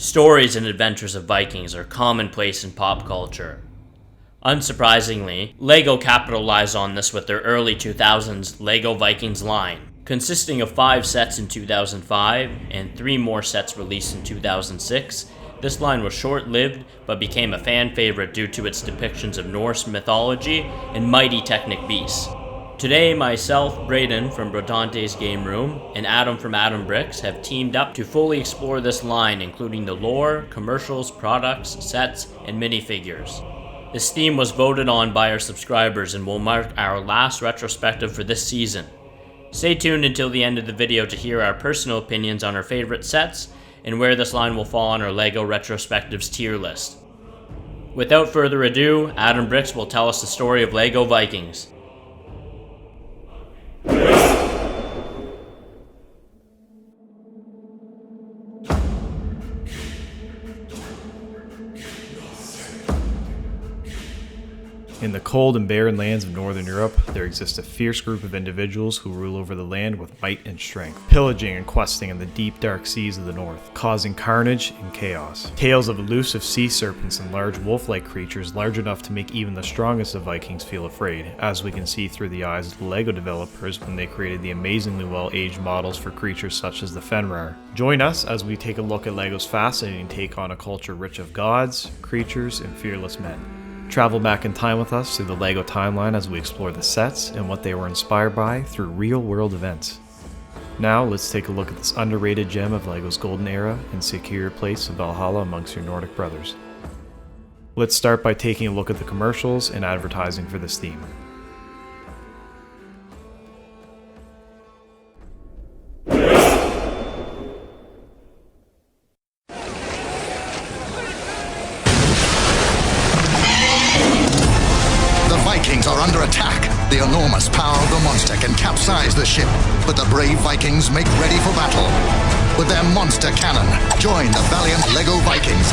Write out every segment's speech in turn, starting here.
Stories and adventures of Vikings are commonplace in pop culture. Unsurprisingly, LEGO capitalized on this with their early 2000s LEGO Vikings line, consisting of 5 sets in 2005 and 3 more sets released in 2006. This line was short-lived, but became a fan favorite due to its depictions of Norse mythology and mighty Technic beasts. Today, myself, Braden from Brodante's Game Room, and Adam from Adam Bricks have teamed up to fully explore this line, including the lore, commercials, products, sets, and minifigures. This theme was voted on by our subscribers and will mark our last retrospective for this season. Stay tuned until the end of the video to hear our personal opinions on our favorite sets and where this line will fall on our LEGO Retrospectives tier list. Without further ado, Adam Bricks will tell us the story of LEGO Vikings. In the cold and barren lands of Northern Europe, there exists a fierce group of individuals who rule over the land with might and strength, pillaging and questing in the deep dark seas of the north, causing carnage and chaos. Tales of elusive sea serpents and large wolf-like creatures large enough to make even the strongest of Vikings feel afraid, as we can see through the eyes of the LEGO developers when they created the amazingly well-aged models for creatures such as the Fenrir. Join us as we take a look at LEGO's fascinating take on a culture rich of gods, creatures, and fearless men. Travel back in time with us through the LEGO timeline as we explore the sets and what they were inspired by through real-world events. Now, let's take a look at this underrated gem of LEGO's golden era and secure your place in Valhalla amongst your Nordic brothers. Let's start by taking a look at the commercials and advertising for this theme. Vikings are under attack. The enormous power of the monster can capsize the ship, but the brave Vikings make ready for battle. With their monster cannon, join the valiant LEGO Vikings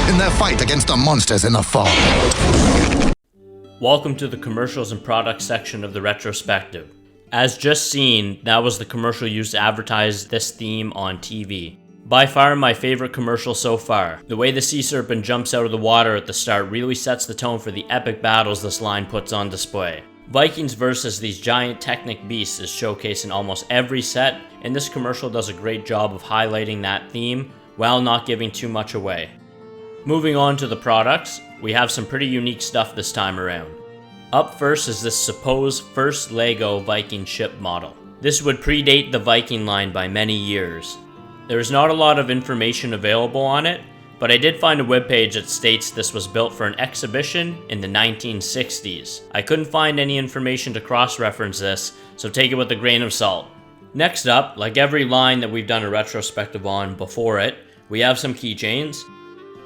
in their fight against the monsters in the fog. Welcome to the commercials and products section of the retrospective. As just seen, that was the commercial used to advertise this theme on TV. By far my favorite commercial so far. The way the sea serpent jumps out of the water at the start really sets the tone for the epic battles this line puts on display. Vikings versus these giant Technic beasts is showcased in almost every set, and this commercial does a great job of highlighting that theme while not giving too much away. Moving on to the products, we have some pretty unique stuff this time around. Up first is this supposed first LEGO Viking ship model. This would predate the Viking line by many years. There is not a lot of information available on it, but I did find a webpage that states this was built for an exhibition in the 1960s. I couldn't find any information to cross-reference this, so take it with a grain of salt. Next up, like every line that we've done a retrospective on before it, we have some keychains.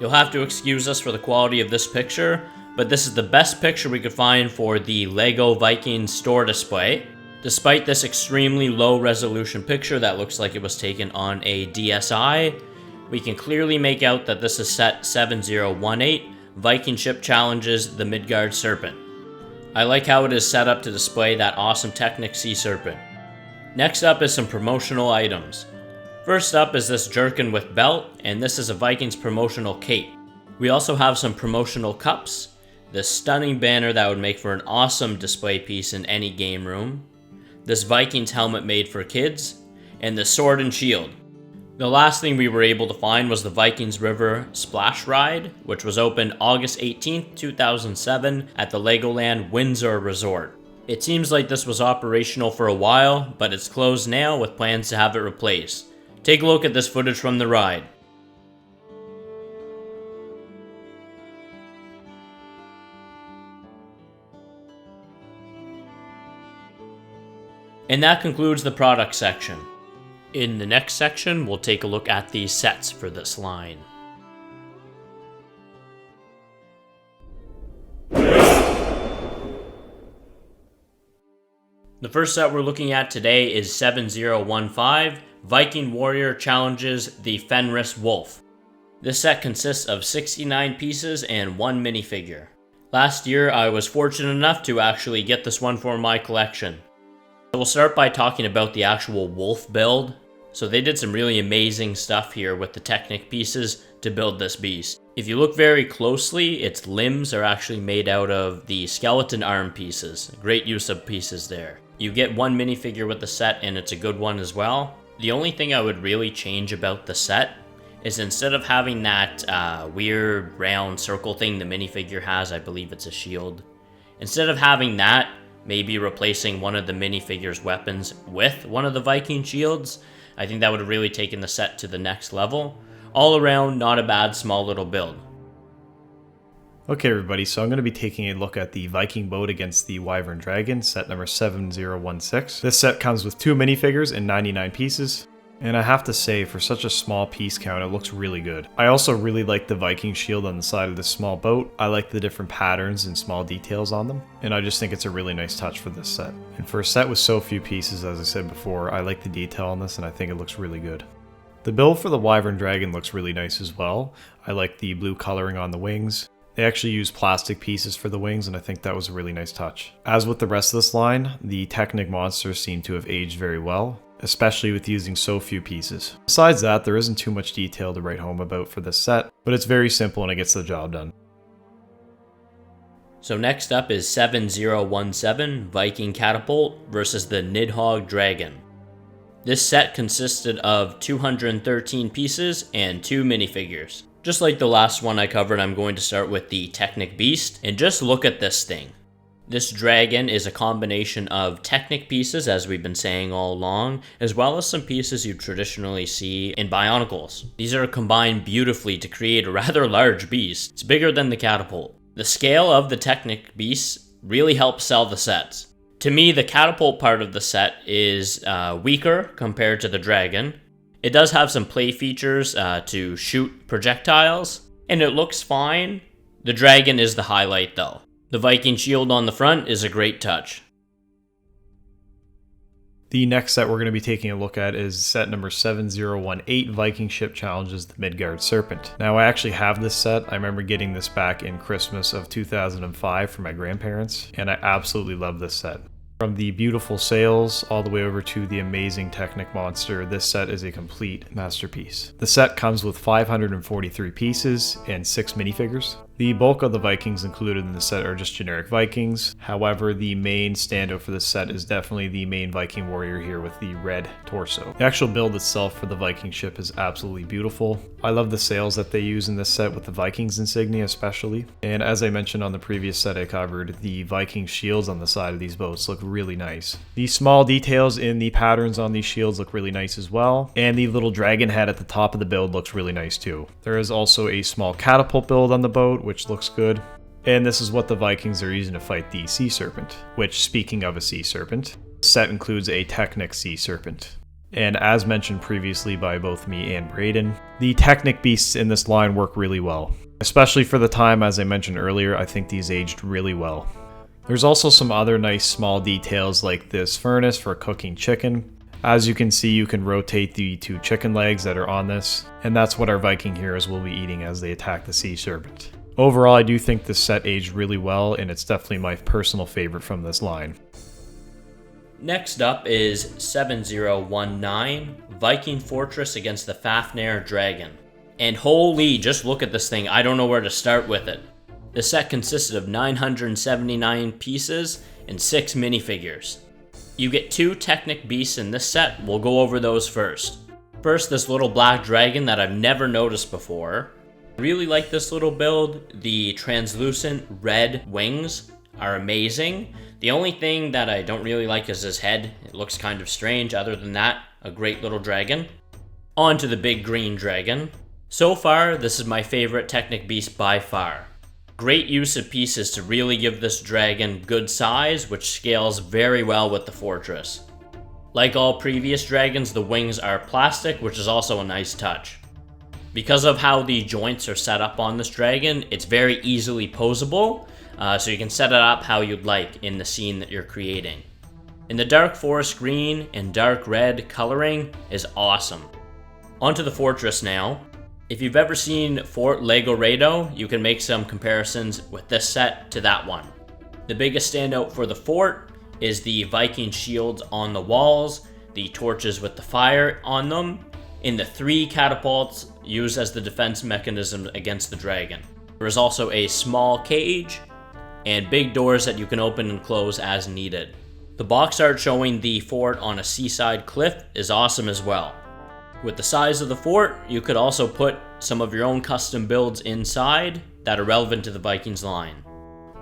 You'll have to excuse us for the quality of this picture, but this is the best picture we could find for the LEGO Vikings store display. Despite this extremely low resolution picture that looks like it was taken on a DSi, we can clearly make out that this is set 7018, Viking ship challenges the Midgard Serpent. I like how it is set up to display that awesome Technic sea serpent. Next up is some promotional items. First up is this jerkin with belt, and this is a Vikings promotional cape. We also have some promotional cups, this stunning banner that would make for an awesome display piece in any game room, this Vikings helmet made for kids, and the sword and shield. The last thing we were able to find was the Vikings River Splash Ride, which was opened August 18, 2007 at the Legoland Windsor Resort. It seems like this was operational for a while, but it's closed now with plans to have it replaced. Take a look at this footage from the ride. And that concludes the product section. In the next section, we'll take a look at the sets for this line. The first set we're looking at today is 7015, Viking Warrior Challenges the Fenrir Wolf. This set consists of 69 pieces and 1 minifigure. Last year, I was fortunate enough to actually get this one for my collection. So we'll start by talking about the actual wolf build. So they did some really amazing stuff here with the Technic pieces. to build this beast. If you look very closely, its limbs are actually made out of the skeleton arm pieces. Great use of pieces there. You get one minifigure with the set, and it's a good one as well. The only thing I would really change about the set is instead of having that weird round circle thing the minifigure has, I believe it's a shield. Instead of having that, maybe replacing one of the minifigure's weapons with one of the Viking shields. I think that would have really taken the set to the next level. All around, not a bad small little build. Okay everybody, so I'm going to be taking a look at the Viking boat against the Wyvern Dragon, set number 7016. This set comes with 2 minifigures and 99 pieces. And I have to say, for such a small piece count, it looks really good. I also really like the Viking shield on the side of this small boat. I like the different patterns and small details on them, and I just think it's a really nice touch for this set. And for a set with so few pieces, as I said before, I like the detail on this and I think it looks really good. The build for the Wyvern Dragon looks really nice as well. I like the blue coloring on the wings. They actually use plastic pieces for the wings, and I think that was a really nice touch. As with the rest of this line, the Technic monsters seem to have aged very well, especially with using so few pieces. Besides that, there isn't too much detail to write home about for this set, but it's very simple and it gets the job done. So next up is 7017 Viking Catapult versus the Nidhogg Dragon. This set consisted of 213 pieces and 2 minifigures. Just like the last one I covered, I'm going to start with the Technic Beast, and just look at this thing. This dragon is a combination of Technic pieces, as we've been saying all along, as well as some pieces you traditionally see in Bionicles. These are combined beautifully to create a rather large beast. It's bigger than the catapult. The scale of the Technic beasts really helps sell the sets. To me, the catapult part of the set is weaker compared to the dragon. It does have some play features to shoot projectiles, and it looks fine. The dragon is the highlight though. The Viking shield on the front is a great touch. The next set we're going to be taking a look at is set number 7018, Viking Ship Challenges the Midgard Serpent. Now I actually have this set. I remember getting this back in Christmas of 2005 from my grandparents, and I absolutely love this set. From the beautiful sails all the way over to the amazing Technic monster, this set is a complete masterpiece. The set comes with 543 pieces and 6 minifigures. The bulk of the Vikings included in the set are just generic Vikings. However, the main standout for this set is definitely the main Viking warrior here with the red torso. The actual build itself for the Viking ship is absolutely beautiful. I love the sails that they use in this set with the Vikings insignia especially. And as I mentioned on the previous set I covered, the Viking shields on the side of these boats look really nice. The small details in the patterns on these shields look really nice as well. And the little dragon head at the top of the build looks really nice too. There is also a small catapult build on the boat, which looks good. And this is what the Vikings are using to fight the sea serpent, which, speaking of a sea serpent, the set includes a Technic sea serpent. And as mentioned previously by both me and Braden, the Technic beasts in this line work really well. Especially for the time, as I mentioned earlier, I think these aged really well. There's also some other nice small details like this furnace for cooking chicken. As you can see, you can rotate the 2 chicken legs that are on this, and that's what our Viking heroes will be eating as they attack the sea serpent. Overall, I do think this set aged really well, and it's definitely my personal favorite from this line. Next up is 7019 Viking Fortress against the Fafnir Dragon. And holy, just look at this thing, I don't know where to start with it. The set consisted of 979 pieces and 6 minifigures. You get 2 Technic beasts in this set, we'll go over those first. First, this little black dragon that I've never noticed before. I really like this little build. The translucent red wings are amazing. The only thing that I don't really like is his head. It looks kind of strange. Other than that, a great little dragon. On to the big green dragon. So far, this is my favorite Technic beast by far. Great use of pieces to really give this dragon good size, which scales very well with the fortress. Like all previous dragons, the wings are plastic, which is also a nice touch. Because of how the joints are set up on this dragon, it's very easily posable, so you can set it up how you'd like in the scene that you're creating. And the dark forest green and dark red coloring is awesome. Onto the fortress now. If you've ever seen Fort LEGO Retrospectives, you can make some comparisons with this set to that one. The biggest standout for the fort is the Viking shields on the walls, the torches with the fire on them, in the 3 catapults used as the defense mechanism against the dragon. There is also a small cage and big doors that you can open and close as needed. The box art showing the fort on a seaside cliff is awesome as well. With the size of the fort, you could also put some of your own custom builds inside that are relevant to the Vikings line.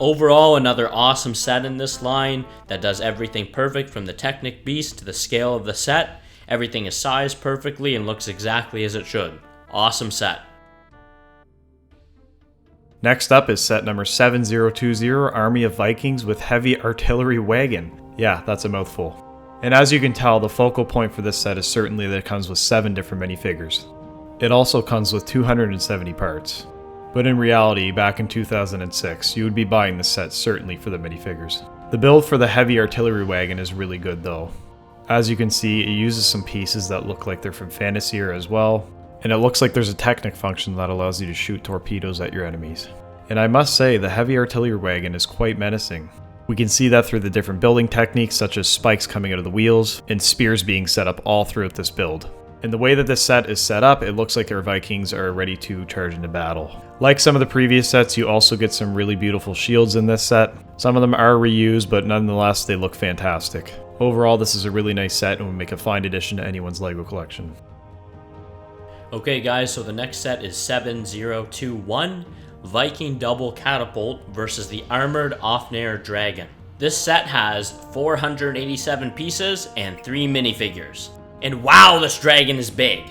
Overall, another awesome set in this line that does everything perfect from the Technic Beast to the scale of the set. Everything is sized perfectly and looks exactly as it should. Awesome set. Next up is set number 7020, Army of Vikings with Heavy Artillery Wagon. Yeah, that's a mouthful. And as you can tell, the focal point for this set is certainly that it comes with 7 different minifigures. It also comes with 270 parts. But in reality, back in 2006, you would be buying this set certainly for the minifigures. The build for the Heavy Artillery Wagon is really good though. As you can see, it uses some pieces that look like they're from Fantasy Era as well, and it looks like there's a Technic function that allows you to shoot torpedoes at your enemies. And I must say, the Heavy Artillery Wagon is quite menacing. We can see that through the different building techniques such as spikes coming out of the wheels and spears being set up all throughout this build. And the way that this set is set up, it looks like our Vikings are ready to charge into battle. Like some of the previous sets, you also get some really beautiful shields in this set. Some of them are reused, but nonetheless they look fantastic. Overall, this is a really nice set and will make a fine addition to anyone's LEGO collection. Okay guys, so the next set is 7021, Viking Double Catapult versus the Armored Ofnir Dragon. This set has 487 pieces and 3 minifigures. And wow, this dragon is big!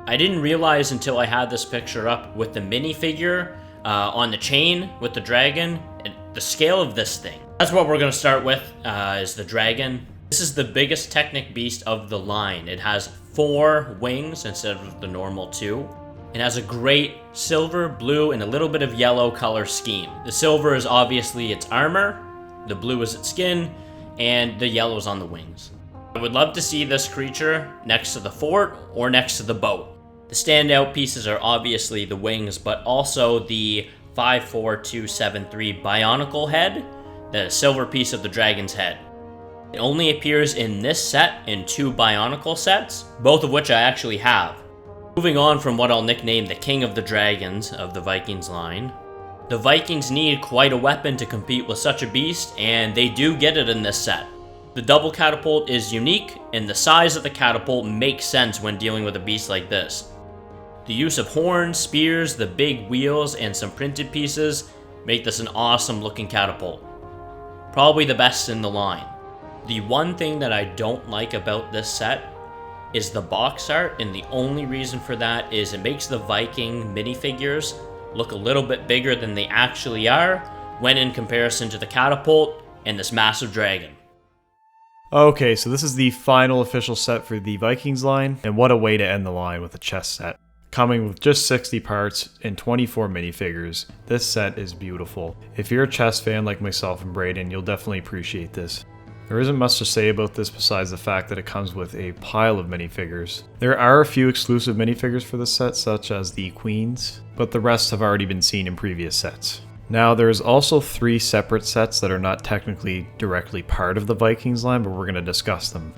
I didn't realize until I had this picture up with the minifigure on the chain with the dragon, and the scale of this thing. That's what we're going to start with, is the dragon. This is the biggest Technic Beast of the line. It has 4 wings instead of the normal 2. It has a great silver, blue, and a little bit of yellow color scheme. The silver is obviously its armor, the blue is its skin, and the yellow is on the wings. I would love to see this creature next to the fort or next to the boat. The standout pieces are obviously the wings, but also the 54273 Bionicle head, the silver piece of the dragon's head. It only appears in this set in 2 Bionicle sets, both of which I actually have. Moving on from what I'll nickname the King of the Dragons of the Vikings line, the Vikings need quite a weapon to compete with such a beast, and they do get it in this set. The double catapult is unique, and the size of the catapult makes sense when dealing with a beast like this. The use of horns, spears, the big wheels, and some printed pieces make this an awesome looking catapult. Probably the best in the line. The one thing that I don't like about this set is the box art, and the only reason for that is it makes the Viking minifigures look a little bit bigger than they actually are when in comparison to the catapult and this massive dragon. Okay, so this is the final official set for the Vikings line, and what a way to end the line with a chess set. Coming with just 60 parts and 24 minifigures, this set is beautiful. If you're a chess fan like myself and Brayden, you'll definitely appreciate this. There isn't much to say about this besides the fact that it comes with a pile of minifigures. There are a few exclusive minifigures for this set, such as the Queens, but the rest have already been seen in previous sets. Now, there's also 3 separate sets that are not technically directly part of the Vikings line, but we're going to discuss them.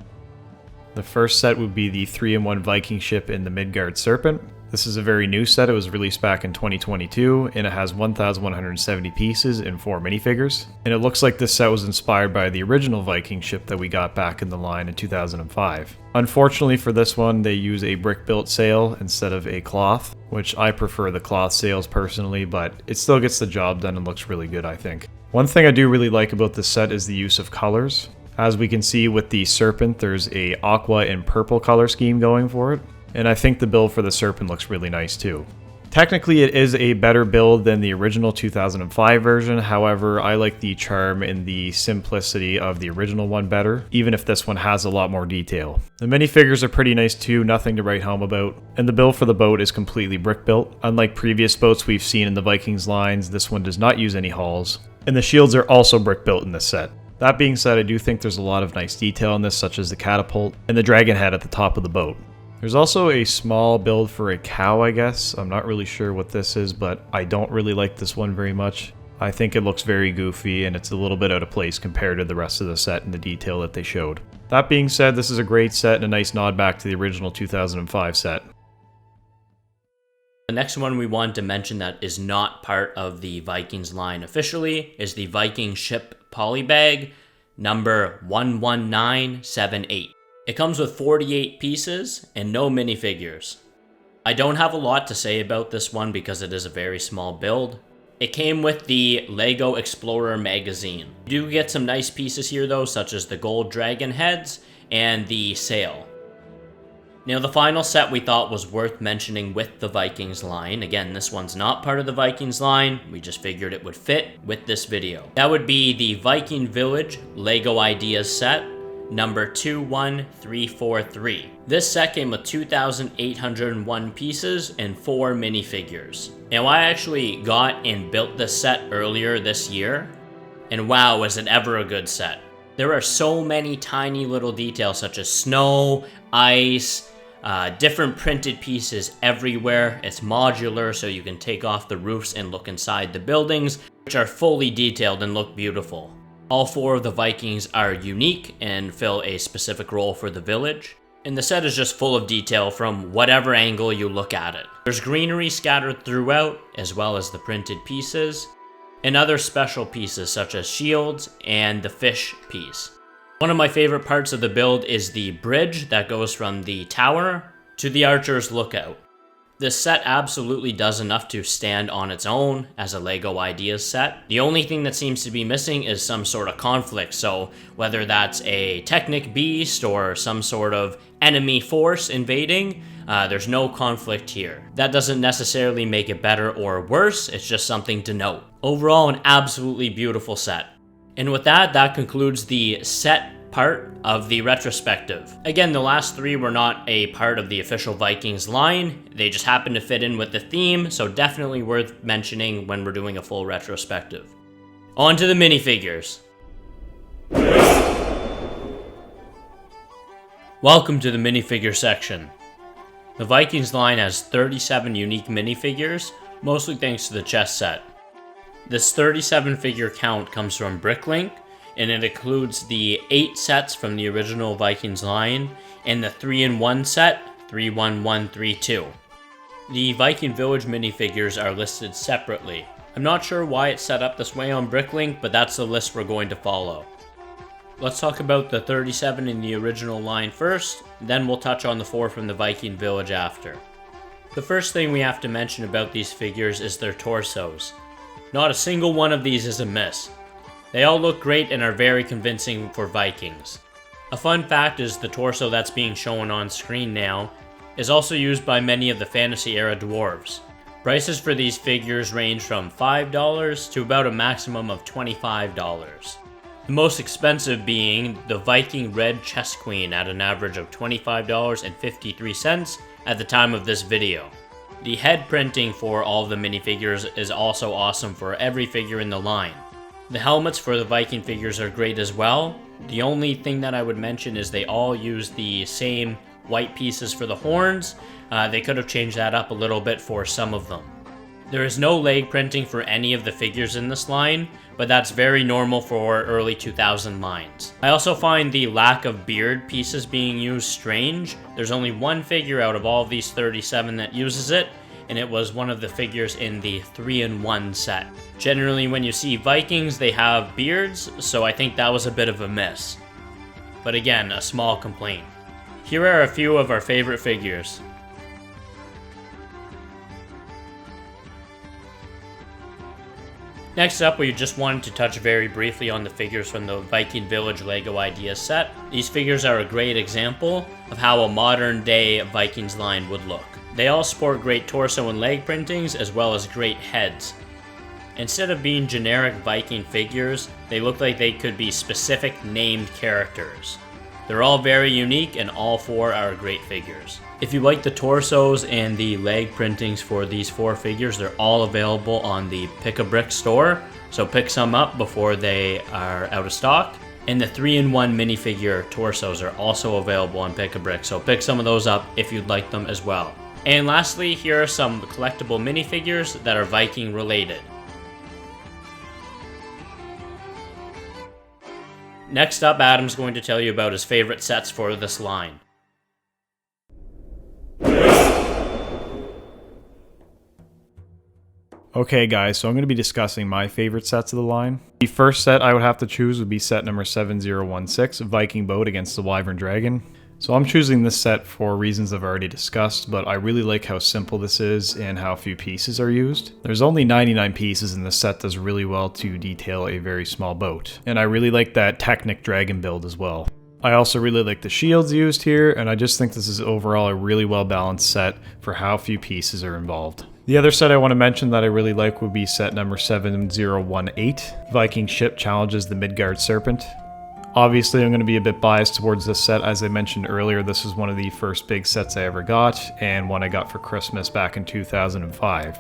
The first set would be the 3-in-1 Viking ship in the Midgard Serpent. This is a very new set. It was released back in 2022, and it has 1,170 pieces and 4 minifigures. And it looks like this set was inspired by the original Viking ship that we got back in the line in 2005. Unfortunately for this one, they use a brick-built sail instead of a cloth, which I prefer the cloth sails personally, but it still gets the job done and looks really good, I think. One thing I do really like about this set is the use of colors. As we can see with the Serpent, there's a aqua and purple color scheme going for it. And I think the build for the Serpent looks really nice too. Technically it is a better build than the original 2005 version, however I like the charm and the simplicity of the original one better, even if this one has a lot more detail. The minifigures are pretty nice too, nothing to write home about, and the build for the boat is completely brick built. Unlike previous boats we've seen in the Vikings lines, this one does not use any hulls, and the shields are also brick built in this set. That being said, I do think there's a lot of nice detail in this, such as the catapult and the dragon head at the top of the boat. There's also a small build for a cow, I guess. I'm not really sure what this is, but I don't really like this one very much. I think it looks very goofy, and it's a little bit out of place compared to the rest of the set and the detail that they showed. That being said, this is a great set and a nice nod back to the original 2005 set. The next one we want to mention that is not part of the Vikings line officially is the Viking ship polybag number 11978. It comes with 48 pieces and no minifigures. I don't have a lot to say about this one because it is a very small build. It came with the LEGO Explorer magazine. You do get some nice pieces here though, such as the gold dragon heads and the sail. Now the final set we thought was worth mentioning with the Vikings line. Again, this one's not part of the Vikings line. We just figured it would fit with this video. That would be the Viking Village LEGO Ideas set, number 21343. This set came with 2,801 pieces and 4 minifigures. Now I actually got and built this set earlier this year, and wow, was it ever a good set. There are so many tiny little details such as snow, ice, different printed pieces everywhere. It's modular, so you can take off the roofs and look inside the buildings, which are fully detailed and look beautiful. All 4 of the Vikings are unique and fill a specific role for the village. And the set is just full of detail from whatever angle you look at it. There's greenery scattered throughout, as well as the printed pieces, and other special pieces such as shields and the fish piece. One of my favorite parts of the build is the bridge that goes from the tower to the archer's lookout. This set absolutely does enough to stand on its own as a LEGO Ideas set. The only thing that seems to be missing is some sort of conflict, so whether that's a Technic beast or some sort of enemy force invading, there's no conflict here. That doesn't necessarily make it better or worse, it's just something to note. Overall, an absolutely beautiful set. And with that, that concludes the set part of the retrospective. Again, the last 3 were not a part of the official Vikings line. They just happened to fit in with the theme, so definitely worth mentioning when we're doing a full retrospective. On to the minifigures. Welcome to the minifigure section. The Vikings line has 37 unique minifigures, mostly thanks to the chess set. This 37 figure count comes from Bricklink, and it includes the 8 sets from the original Vikings line and the 3-in-1 set, 31132. The Viking Village minifigures are listed separately. I'm not sure why it's set up this way on Bricklink, but that's the list we're going to follow. Let's talk about the 37 in the original line first, then we'll touch on the 4 from the Viking Village after. The first thing we have to mention about these figures is their torsos. Not a single one of these is a miss. They all look great and are very convincing for Vikings. A fun fact is the torso that's being shown on screen now is also used by many of the fantasy era dwarves. Prices for these figures range from $5 to about a maximum of $25. The most expensive being the Viking Red Chess Queen at an average of $25.53 at the time of this video. The head printing for all of the minifigures is also awesome for every figure in the line. The helmets for the Viking figures are great as well. The only thing that I would mention is they all use the same white pieces for the horns. They could have changed that up a little bit for some of them. There is no leg printing for any of the figures in this line, but that's very normal for early 2000 lines. I also find the lack of beard pieces being used strange. There's only one figure out of all of these 37 that uses it, and it was one of the figures in the 3-in-1 set. Generally, when you see Vikings, they have beards, so I think that was a bit of a miss. But again, a small complaint. Here are a few of our favorite figures. Next up, we just wanted to touch very briefly on the figures from the Viking Village LEGO Ideas set. These figures are a great example of how a modern day Vikings line would look. They all sport great torso and leg printings as well as great heads. Instead of being generic Viking figures, they look like they could be specific named characters. They're all very unique and all 4 are great figures. If you like the torsos and the leg printings for these 4 figures, they're all available on the Pick-a-Brick store, so pick some up before they are out of stock. And the 3-in-1 minifigure torsos are also available on Pick-a-Brick, so pick some of those up if you'd like them as well. And lastly, here are some collectible minifigures that are Viking related. Next up, Adam's going to tell you about his favorite sets for this line. Okay guys, so I'm going to be discussing my favorite sets of the line. The first set I would have to choose would be set number 7016, Viking Boat against the Wyvern Dragon. So I'm choosing this set for reasons I've already discussed, but I really like how simple this is and how few pieces are used. There's only 99 pieces and the set does really well to detail a very small boat. And I really like that Technic Dragon build as well. I also really like the shields used here, and I just think this is overall a really well balanced set for how few pieces are involved. The other set I want to mention that I really like would be set number 7018, Viking Ship Challenges the Midgard Serpent. Obviously I'm going to be a bit biased towards this set. As I mentioned earlier, this is one of the first big sets I ever got, and one I got for Christmas back in 2005.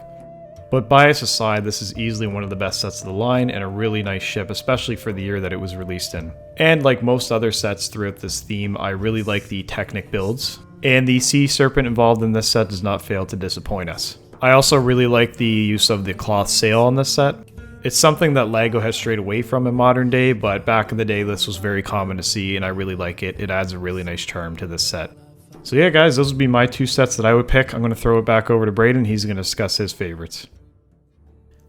But bias aside, this is easily one of the best sets of the line, and a really nice ship, especially for the year that it was released in. And like most other sets throughout this theme, I really like the Technic builds, and the Sea Serpent involved in this set does not fail to disappoint us. I also really like the use of the cloth sail on this set. It's something that LEGO has strayed away from in modern day, but back in the day this was very common to see, and I really like it. It adds a really nice charm to this set. So yeah guys, those would be my two sets that I would pick. I'm going to throw it back over to Braden. He's going to discuss his favorites.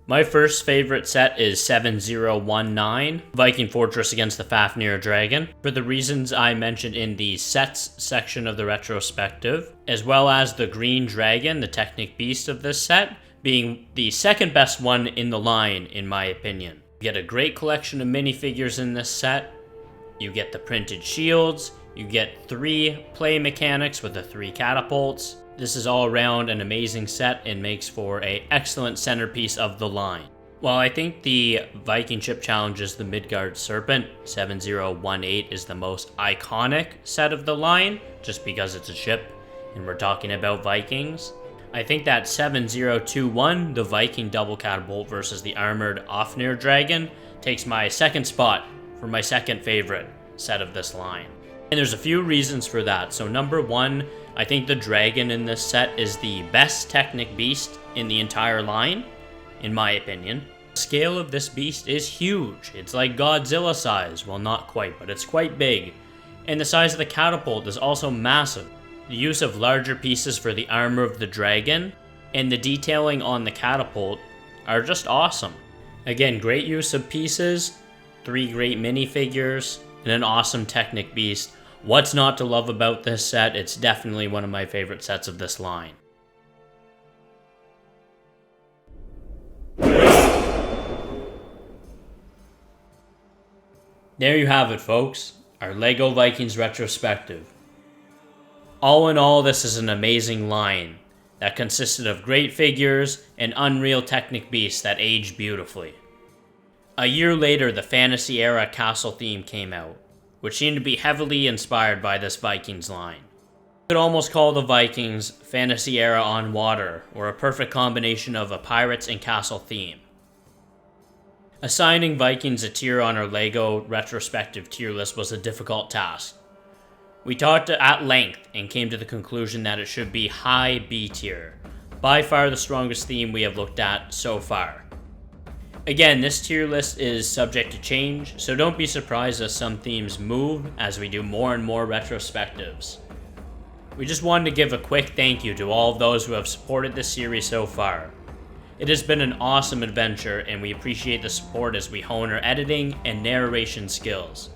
My first favorite set is 7019, Viking Fortress against the Fafnir Dragon, for the reasons I mentioned in the sets section of the retrospective, as well as the Green Dragon, the Technic Beast of this set, being the second best one in the line in my opinion. You get a great collection of minifigures in this set, you get the printed shields, you get 3 play mechanics with the 3 catapults. This is all around an amazing set and makes for an excellent centerpiece of the line. While I think the Viking Ship Challenges the Midgard Serpent 7018 is the most iconic set of the line, just because it's a ship and we're talking about Vikings, I think that 7021, the Viking Double Catapult versus the Armored Fafnir Dragon, takes my second spot for my second favorite set of this line. And there's a few reasons for that. So number one, I think the dragon in this set is the best Technic beast in the entire line, in my opinion. The scale of this beast is huge. It's like Godzilla size. Well, not quite, but it's quite big. And the size of the catapult is also massive. The use of larger pieces for the armor of the dragon and the detailing on the catapult are just awesome. Again, great use of pieces, 3 great minifigures, and an awesome Technic beast. What's not to love about this set? It's definitely one of my favorite sets of this line. There you have it, folks. Our LEGO Vikings retrospective. All in all, this is an amazing line that consisted of great figures and unreal Technic beasts that aged beautifully. A year later, the Fantasy Era Castle theme came out, which seemed to be heavily inspired by this Vikings line. You could almost call the Vikings Fantasy Era on water, or a perfect combination of a pirates and castle theme. Assigning Vikings a tier on our LEGO retrospective tier list was a difficult task. We talked at length and came to the conclusion that it should be high B tier, by far the strongest theme we have looked at so far. Again, this tier list is subject to change, so don't be surprised as some themes move as we do more and more retrospectives. We just wanted to give a quick thank you to all of those who have supported this series so far. It has been an awesome adventure, and we appreciate the support as we hone our editing and narration skills.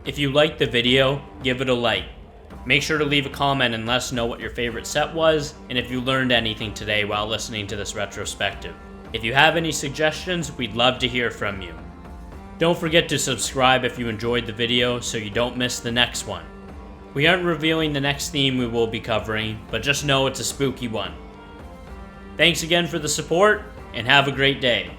If you liked the video, give it a like. Make sure to leave a comment and let us know what your favorite set was, and if you learned anything today while listening to this retrospective. If you have any suggestions, we'd love to hear from you. Don't forget to subscribe if you enjoyed the video so you don't miss the next one. We aren't revealing the next theme we will be covering, but just know it's a spooky one. Thanks again for the support, and have a great day.